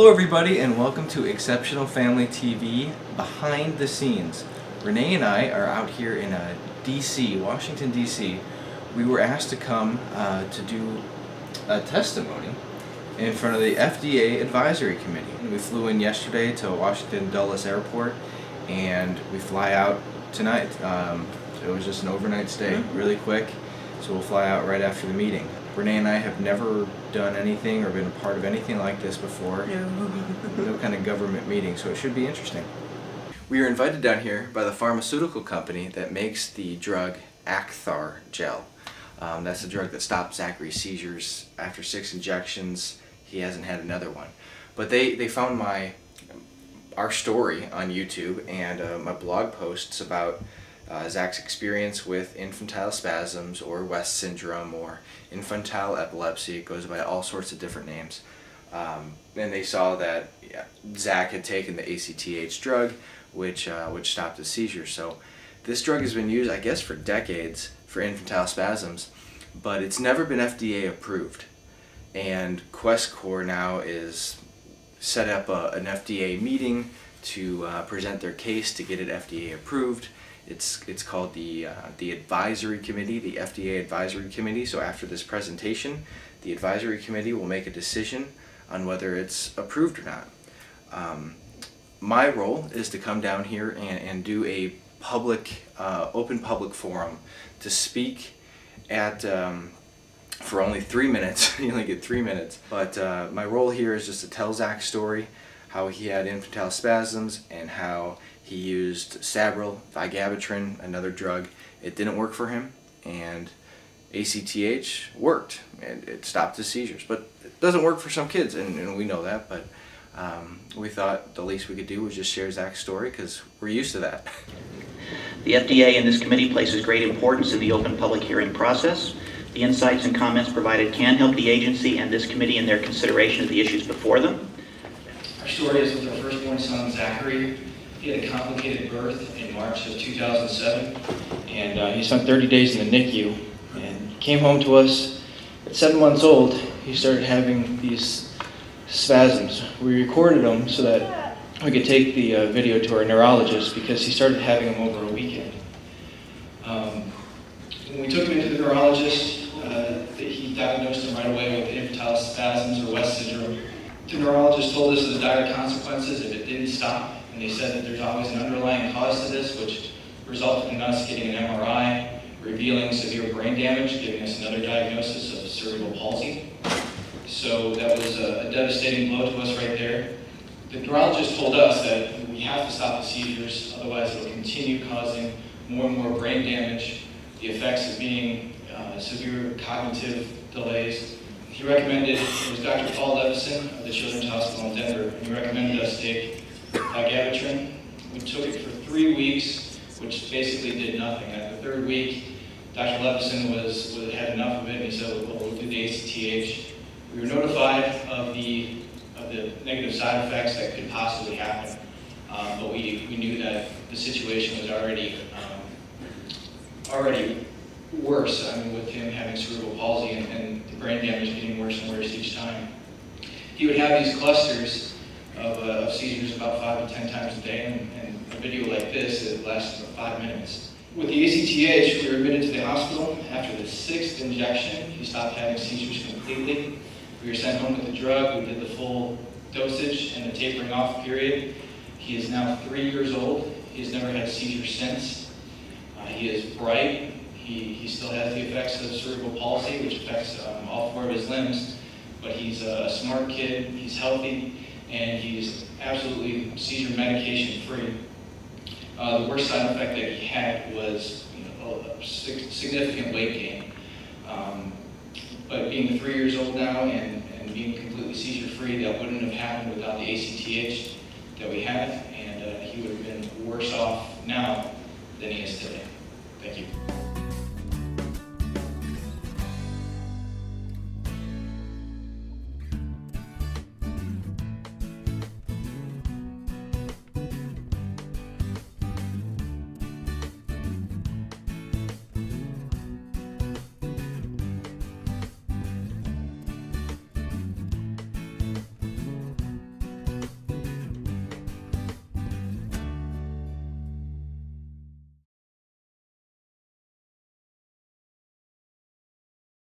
Hello everybody and welcome to Exceptional Family TV Behind the Scenes. Renee and I are out here in DC, Washington DC. We were asked to come to do a testimony in front of the FDA Advisory Committee. We flew in yesterday to Washington Dulles Airport and we fly out tonight. It was just an overnight stay, really quick, so we'll fly out right after the meeting. Renee and I have never done anything or been a part of anything like this before. No kind of government meeting, so it should be interesting. We were invited down here by the pharmaceutical company that makes the drug Acthar gel. That's the drug that stopped Zachary's seizures. After 6 injections, he hasn't had another one. But they found our story on YouTube and my blog posts about Zach's experience with infantile spasms or West syndrome or infantile epilepsy. It goes by all sorts of different names. And they saw that Zach had taken the ACTH drug, which stopped his seizures. So this drug has been used, I guess, for decades for infantile spasms, but it's never been FDA approved. And QuestCor now is set up an FDA meeting to present their case to get it FDA approved. It's called the Advisory Committee, the FDA Advisory Committee. So after this presentation, the Advisory Committee will make a decision on whether it's approved or not. My role is to come down here and do a public, open public forum to speak at for only 3 minutes. You only get 3 minutes. But my role here is just to tell Zach's story, how he had infantile spasms and how he used Sabril, vigabatrin, another drug. It didn't work for him, and ACTH worked, and it stopped his seizures. But it doesn't work for some kids, and we know that, but we thought the least we could do was just share Zach's story, because we're used to that. The FDA and this committee places great importance in the open public hearing process. The insights and comments provided can help the agency and this committee in their consideration of the issues before them. Our story is with our firstborn son, Zachary. He had a complicated birth in March of 2007, and he spent 30 days in the NICU, and came home to us. At 7 months old, he started having these spasms. We recorded them so that we could take the video to our neurologist, because he started having them over a weekend. When we took him into the neurologist, he diagnosed him right away with infantile spasms or West syndrome. The neurologist told us the dire consequences if it didn't stop, and they said that there's always an underlying cause to this, which resulted in us getting an MRI, revealing severe brain damage, giving us another diagnosis of cerebral palsy. So that was a devastating blow to us right there. The neurologist told us that we have to stop the seizures, otherwise it'll continue causing more and more brain damage, the effects of being severe cognitive delays. He recommended, it was Dr. Paul Levison of the Children's Hospital in Denver, and he recommended us take vigabatrin. We took it for 3 weeks, which basically did nothing. At the 3rd week, Dr. Levison had enough of it, and he said, well, we'll do the ACTH. We were notified of the negative side effects that could possibly happen, but we knew that the situation was already worse. I mean, with him having cerebral palsy and the brain damage getting worse and worse each time. He would have these clusters of seizures about 5 to 10 times a day, and a video like this, it lasted about 5 minutes. With the ACTH, we were admitted to the hospital. After the 6th injection, he stopped having seizures completely. We were sent home with the drug. We did the full dosage and the tapering off period. He is now 3 years old. He has never had seizures since. He is bright. He still has the effects of cerebral palsy, which affects all 4 of his limbs, but he's a smart kid, he's healthy, and he's absolutely seizure medication free. The worst side effect that he had was a significant weight gain. But being 3 years old now and being completely seizure free, that wouldn't have happened without the ACTH that we have, and he would have been worse off now than he is today. Thank you.